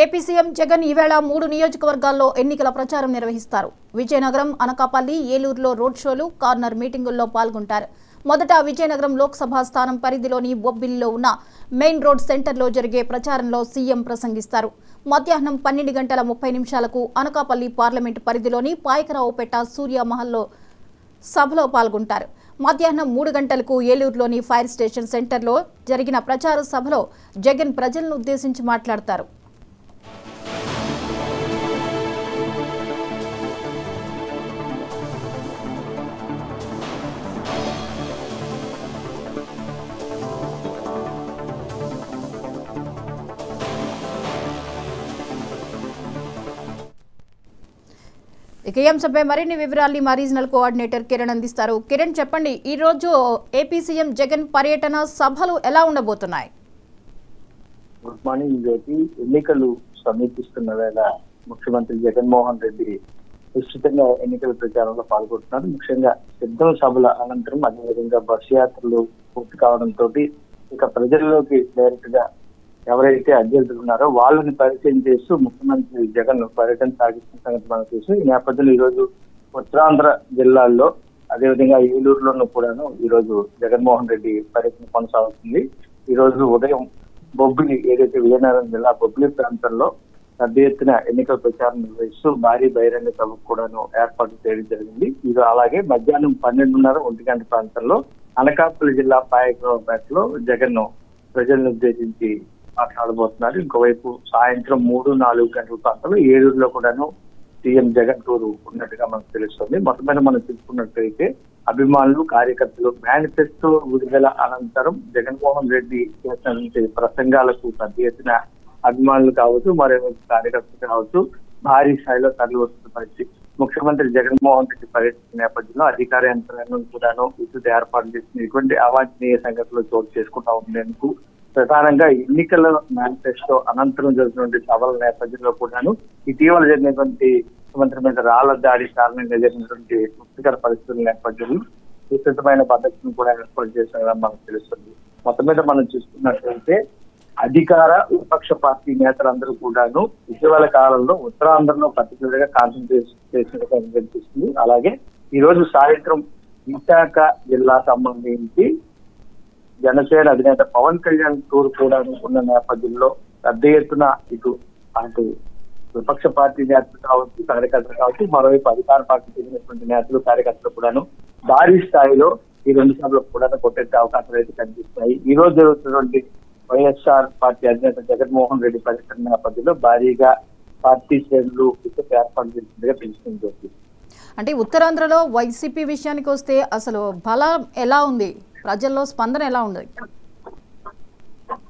AP CM Jagan ఈవేళ 3 నియోజకవర్గాల్లో ఎన్నికల ప్రచారం నిర్వహిస్తారు. విజయనగరం, అనకాపల్లి, ఏలూరులో రోడ్ షోలు, కార్నర్ మీటింగుల్లో పాల్గొంటారు. మొదట విజయనగరం లోక్సభ స్థానం పరిధిలోని బొబ్బిలిలో ఉన్న మెయిన్ రోడ్ సెంటర్లో జరిగే ప్రచారంలో సీఎం ప్రసంగిస్తారు. మధ్యాహ్నం 12:30 అనకాపల్లి పార్లమెంటు పరిధిలోని పాయకరావుపేట సూర్యమహల్లో సభలో పాల్గొంటారు. మధ్యాహ్నం 3 గంటలకు ఏలూరులోని ఫైర్ స్టేషన్ సెంటర్లో జరిగిన ప్రచార సభలో జగన్ ప్రజలను ఉద్దేశించి మాట్లాడతారు. ఇక ఈ అంశంపై మరిన్ని వివరాల్ని మా రీజనల్ కోఆర్డినేటర్ కిరణ్ అందిస్తారు. కిరణ్, చెప్పండి, ఈ రోజు ఏపీ సీఎం జగన్ పర్యటన సభలు ఎలా ఉండబోతున్నాయి? గుడ్ మార్నింగ్ జ్యోతి. ఎన్నికలు సమీపిస్తున్న వేళ ముఖ్యమంత్రి జగన్మోహన్ రెడ్డి విస్తృతంగా ఎన్నికల ప్రచారంలో పాల్గొంటున్నారు. ముఖ్యంగా సిద్ధం సభల అనంతరం అదేవిధంగా బస్సు యాత్రలు పూర్తి కావడంతో ఇక ప్రజల్లోకి డైరెక్ట్ గా ఎవరైతే అభ్యర్థులు ఉన్నారో వాళ్ళని పరిచయం చేస్తూ ముఖ్యమంత్రి జగన్ పర్యటన సాగిస్తున్న సంగతి మనం చూసి ఈ నేపథ్యంలో ఈ రోజు ఉత్తరాంధ్ర జిల్లాల్లో అదేవిధంగా ఏలూరులోనూ కూడాను ఈ రోజు జగన్మోహన్ రెడ్డి పర్యటన కొనసాగుతుంది. ఈ రోజు ఉదయం బొబ్బిలి, ఏదైతే విజయనగరం జిల్లా బొబ్బిలి ప్రాంతంలో పెద్ద ఎత్తున ఎన్నికల ప్రచారం నిర్వహిస్తూ భారీ బహిరంగ సభకు కూడాను ఏర్పాటు చేయడం జరిగింది. ఇది అలాగే మధ్యాహ్నం 12:30 ప్రాంతంలో అనకాపల్లి జిల్లా పాయకరావుపేటలో జగన్ ప్రజలను ఉద్దేశించి మాట్లాడబోతున్నారు. ఇంకోవైపు సాయంత్రం 3-4 గంటల ప్రాంతంలో ఏలూరులో కూడాను సీఎం జగన్ టూరు ఉన్నట్టుగా మనకు తెలుస్తుంది. మొత్తం మీద మనం తెలుసుకున్నట్లయితే అభిమానులు, కార్యకర్తలు మేనిఫెస్టో విడుదల అనంతరం జగన్మోహన్ రెడ్డి చేసినటువంటి ప్రసంగాలకు పెద్ద ఎత్తున అభిమానులు కావచ్చు, మరో కార్యకర్తలు కావచ్చు భారీ స్థాయిలో తరలి వస్తున్న పరిస్థితి. ముఖ్యమంత్రి జగన్మోహన్ రెడ్డి పర్యటన నేపథ్యంలో అధికార యంత్రాంగం కూడాను విస్తృత ఏర్పాటు చేసిన ఇటువంటి అవాంఛనీయ సంగతులు చోటు చేసుకుంటా ఉండేందుకు ప్రధానంగా ఎన్నికల మేనిఫెస్టో అనంతరం జరుగుతున్న సభల నేపథ్యంలో కూడాను ఇటీవల జరిగినటువంటి ముఖ్యమంత్రి మీద రాళ్ల దాడి కారణంగా జరిగినటువంటి ముఖ్యకర పరిస్థితుల నేపథ్యంలో విస్తృతమైన పద్ధతిని కూడా ఏర్పాటు చేశారని మనకు తెలుస్తుంది. మొత్తం మీద మనం చూసుకున్నట్లయితే అధికార విపక్ష పార్టీ నేతలందరూ కూడాను ఇటీవల కాలంలో ఉత్తరాంధ్రలో పర్టికులర్ గా కాన్సన్ట్రేట్ చేసినట్టుగా కనిపిస్తుంది. అలాగే ఈ రోజు సాయంత్రం విశాఖ జిల్లా సంబంధించి జనసేన అధినేత పవన్ కళ్యాణ్ టూర్ కూడా ఉన్న నేపథ్యంలో పెద్ద ఎత్తున ఇటు అటు విపక్ష పార్టీ నేతలు కావచ్చు, కార్యకర్తలు కావచ్చు, మరోవైపు అధికార పార్టీ చెందినటువంటి నేతలు, కార్యకర్తలు కూడాను భారీ స్థాయిలో ఈ 2 సభలకు కూడా కొట్టేసే అవకాశాలు అయితే కనిపిస్తున్నాయి. ఈ రోజు జరుగుతున్నటువంటి వైఎస్ఆర్ పార్టీ అధినేత జగన్మోహన్ రెడ్డి పర్యటన నేపథ్యంలో భారీగా పార్టీ శ్రేణులు ఏర్పాటు చేసినట్టుగా తెలుస్తుంది. అంటే ఉత్తరాంధ్రలో వైసీపీ విషయానికి వస్తే అసలు బలం ఎలా ఉంది, ప్రజల్లో స్పందన ఎలా ఉంది?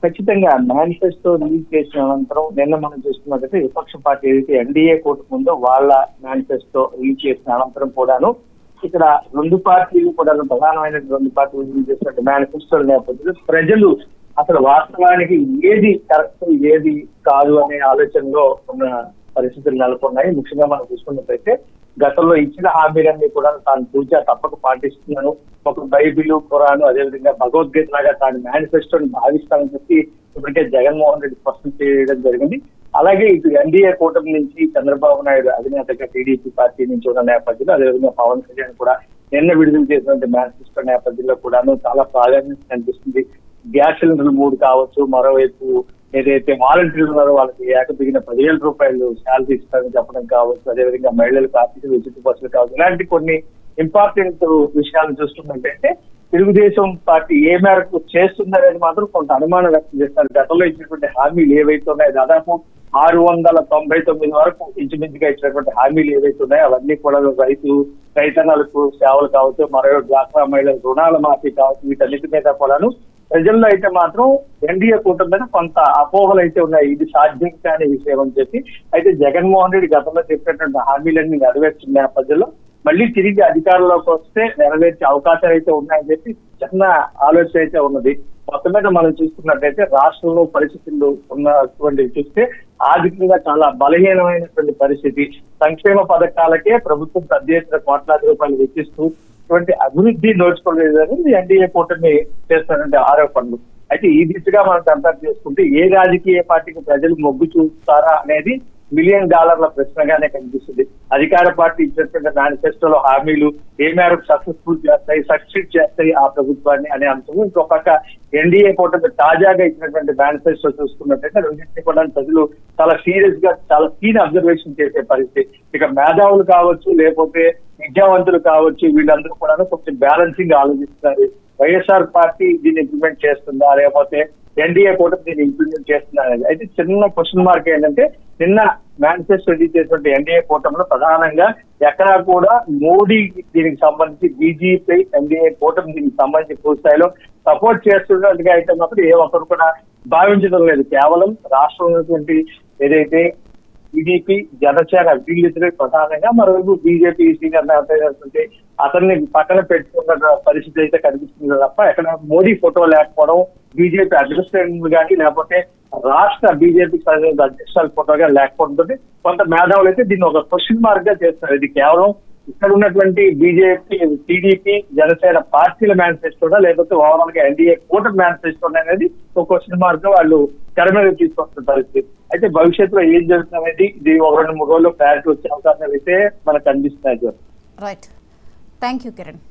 ఖచ్చితంగా మేనిఫెస్టో రిలీజ్ చేసిన అనంతరం నిన్న మనం చూస్తున్నట్లయితే విపక్ష పార్టీ ఏదైతే ఎన్డీఏ కూటమి ఉందో వాళ్ళ మేనిఫెస్టో రిలీజ్ చేసిన అనంతరం కూడాను ఇక్కడ 2 పార్టీలు కూడా ప్రధానమైన 2 పార్టీలు రిలీజ్ చేసినట్టు మేనిఫెస్టో నేపథ్యంలో ప్రజలు అసలు వాస్తవానికి ఏది కరెక్ట్ ఏది కాదు అనే ఆలోచనలో ఉన్న పరిస్థితులు నెలకొన్నాయి. ముఖ్యంగా మనం చూసుకున్నట్లయితే గతంలో ఇచ్చిన హామీలన్నీ కూడా తాను పూజా తప్పక పాటిస్తున్నాను, ఒక బైబిల్, ఖురాన్, అదేవిధంగా భగవద్గీత లాగా తాను మేనిఫెస్టోని భావిస్తానని చెప్పి ఇప్పటికే జగన్మోహన్ రెడ్డి స్పష్టం చేయడం జరిగింది. అలాగే ఇటు ఎన్డీఏ కూటమి నుంచి చంద్రబాబు నాయుడు అధినేతగా టీడీపీ పార్టీ నుంచి ఉన్న నేపథ్యంలో అదేవిధంగా పవన్ కళ్యాణ్ కూడా నిన్న విడుదల చేసినటువంటి మేనిఫెస్టో నేపథ్యంలో కూడాను చాలా ప్రాధాన్యత కనిపిస్తుంది. గ్యాస్ సిలిండర్లు 3 కావచ్చు, మరోవైపు ఏదైతే వాలంటీర్లు ఉన్నారో వాళ్ళకి ఏకదిగిన 10,000 రూపాయలు శాలరీ ఇస్తారని చెప్పడం కావచ్చు, అదేవిధంగా మహిళలకు ఆర్థిక ఉచిత బస్సులు కావచ్చు, ఇలాంటి కొన్ని ఇంపార్టెంట్ విషయాలు చూస్తున్నట్టయితే తెలుగుదేశం పార్టీ ఏ మేరకు చేస్తుందనేది మాత్రం కొంత అనుమానం వ్యక్తం చేస్తారు. గతంలో ఇచ్చినటువంటి హామీలు ఏవైతే ఉన్నాయో దాదాపు 699 వరకు ఇంచుమించుగా ఇచ్చినటువంటి హామీలు ఏవైతే ఉన్నాయో అవన్నీ కూడా రైతన్నలకు సేవలు కావచ్చు, మరో డ్వాక్రా మహిళల రుణాల మాఫీ కావచ్చు, వీటన్నిటి మీద కూడాను ప్రజల్లో అయితే మాత్రం ఎన్డీఏ కూటమి మీద కొంత అపోహలు అయితే ఉన్నాయి. ఇది సాధ్యం కాని విషయం అని చెప్పి అయితే జగన్మోహన్ రెడ్డి గతంలో చెప్పినటువంటి హామీలన్నీ నెరవేర్చిన నేపథ్యంలో మళ్ళీ తిరిగి అధికారంలోకి వస్తే నెరవేర్చే అవకాశాలు అయితే ఉన్నాయని చెప్పి చిన్న ఆలోచన అయితే ఉన్నది. మొత్తం మీద మనం చూసుకున్నట్టయితే రాష్ట్రంలో పరిస్థితులు ఉన్నటువంటి చూస్తే ఆర్థికంగా చాలా బలహీనమైనటువంటి పరిస్థితి. సంక్షేమ పథకాలకే ప్రభుత్వం పెద్ద ఎత్తున కోట్లాది రూపాయలు వెచ్చిస్తూ అభివృద్ధి నోచుకోలేదని ఎన్డీఏ కూటమి చేస్తున్నటువంటి ఆరోపణలు. అయితే ఈ దిశగా మనం కంపేర్ చేసుకుంటే ఏ రాజకీయ పార్టీకి ప్రజలు మొగ్గు చూపుతారా అనేది $1 మిలియన్ ప్రశ్నగానే కనిపిస్తుంది. అధికార పార్టీ ఇచ్చినటువంటి మేనిఫెస్టోలో హామీలు ఏ మేరకు సక్సీడ్ చేస్తాయి ఆ ప్రభుత్వాన్ని అనే అంశం. ఇంకో పక్క ఎన్డీఏ కూటమి తాజాగా ఇచ్చినటువంటి మేనిఫెస్టో చూసుకున్నట్టయితే రెండింటినీ కూడా ప్రజలు చాలా సీరియస్ గా చాలా కీన్ అబ్జర్వేషన్ చేసే పరిస్థితి. ఇక మేధావులు కావచ్చు లేకపోతే విద్యావంతులు కావచ్చు వీళ్ళందరూ కూడా కొంచెం బ్యాలెన్సింగ్ ఆలోచిస్తున్నారు. వైఎస్ఆర్ పార్టీ దీన్ని ఇంప్లిమెంట్ చేస్తుందా లేకపోతే ఎన్డీఏ కూటమి దీన్ని ఇంప్లిమెంట్ చేస్తుందా అనేది. అయితే చిన్న క్వశ్చన్ మార్క్ ఏంటంటే నిన్న మేనిఫెస్టో రిలీజ్ చేసినటువంటి ఎన్డీఏ కూటమిలో ప్రధానంగా ఎక్కడా కూడా మోడీ దీనికి సంబంధించి బీజేపీ ఎన్డీఏ కూటమి దీనికి సంబంధించి పూర్తి స్థాయిలో సపోర్ట్ చేస్తున్నట్టుగా అయితే మాత్రం ఏ ఒక్కరు కూడా భావించడం లేదు. కేవలం రాష్ట్రంలో ఉన్నటువంటి ఏదైతే టీడీపీ జనసేన వీళ్ళిద్దరే ప్రధానంగా, మరోవైపు బీజేపీ సీనియర్ నేత అతన్ని పక్కన పెట్టుకున్న పరిస్థితి అయితే కనిపిస్తుంది తప్ప ఎక్కడ మోడీ ఫోటో లేకపోవడం, బీజేపీ అడ్మినిస్ట్రేషన్ కానీ లేకపోతే రాష్ట్ర బీజేపీ అధ్యక్షుల ఫోటోగా లేకపోవడంతో కొంత మేధావులు అయితే దీన్ని ఒక క్వశ్చన్ మార్క్ గా చేస్తారు. ఇది కేవలం ఇక్కడ ఉన్నటువంటి బీజేపీ టీడీపీ జనసేన పార్టీల మేనిఫెస్టోడా లేకపోతే ఓవరాల్ గా ఎన్డీఏ కూటమి మేనిఫెస్టోడా అనేది ఒక క్వశ్చన్ మార్క్ గా వాళ్ళు తెర మీద తీసుకొస్తున్న పరిస్థితి. అయితే భవిష్యత్తులో ఏం జరుగుతుంది అనేది ఇది 1-2-3 రోజుల్లో క్లారిటీ వచ్చే అవకాశాలు అయితే మనకు కనిపిస్తున్నాయి. Right, thank you Kiran.